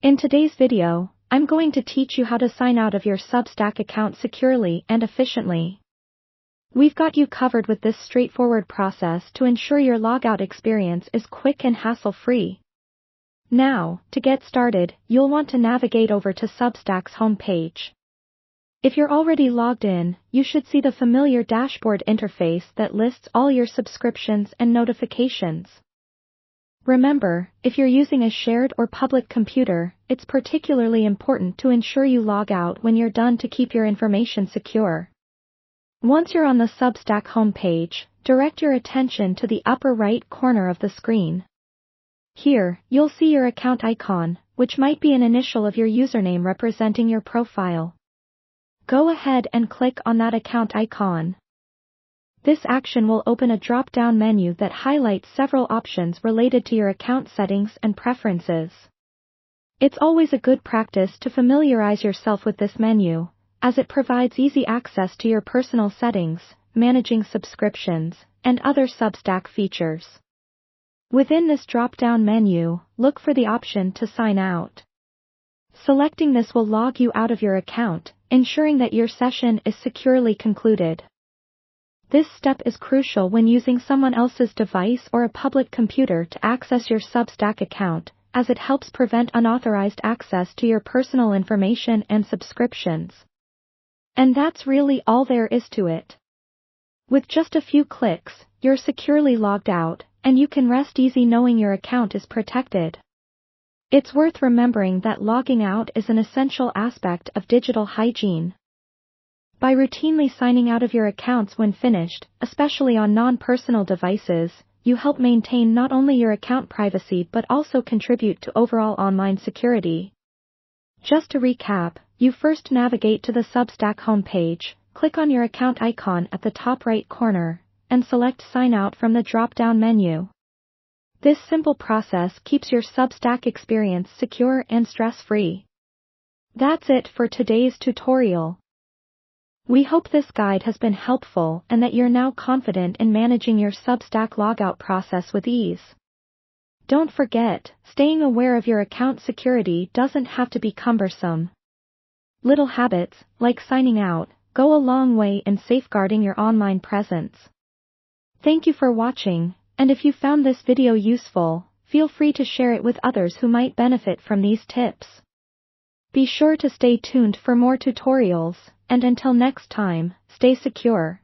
In today's video, I'm going to teach you how to sign out of your Substack account securely and efficiently. We've got you covered with this straightforward process to ensure your logout experience is quick and hassle-free. Now, to get started, you'll want to navigate over to Substack's homepage. If you're already logged in, you should see the familiar dashboard interface that lists all your subscriptions and notifications. Remember, if you're using a shared or public computer, it's particularly important to ensure you log out when you're done to keep your information secure. Once you're on the Substack homepage, direct your attention to the upper right corner of the screen. Here, you'll see your account icon, which might be an initial of your username representing your profile. Go ahead and click on that account icon. This action will open a drop-down menu that highlights several options related to your account settings and preferences. It's always a good practice to familiarize yourself with this menu, as it provides easy access to your personal settings, managing subscriptions, and other Substack features. Within this drop-down menu, look for the option to sign out. Selecting this will log you out of your account, ensuring that your session is securely concluded. This step is crucial when using someone else's device or a public computer to access your Substack account, as it helps prevent unauthorized access to your personal information and subscriptions. And that's really all there is to it. With just a few clicks, you're securely logged out, and you can rest easy knowing your account is protected. It's worth remembering that logging out is an essential aspect of digital hygiene. By routinely signing out of your accounts when finished, especially on non-personal devices, you help maintain not only your account privacy but also contribute to overall online security. Just to recap, you first navigate to the Substack homepage, click on your account icon at the top right corner, and select Sign Out from the drop-down menu. This simple process keeps your Substack experience secure and stress-free. That's it for today's tutorial. We hope this guide has been helpful and that you're now confident in managing your Substack logout process with ease. Don't forget, staying aware of your account security doesn't have to be cumbersome. Little habits, like signing out, go a long way in safeguarding your online presence. Thank you for watching, and if you found this video useful, feel free to share it with others who might benefit from these tips. Be sure to stay tuned for more tutorials, and until next time, stay secure.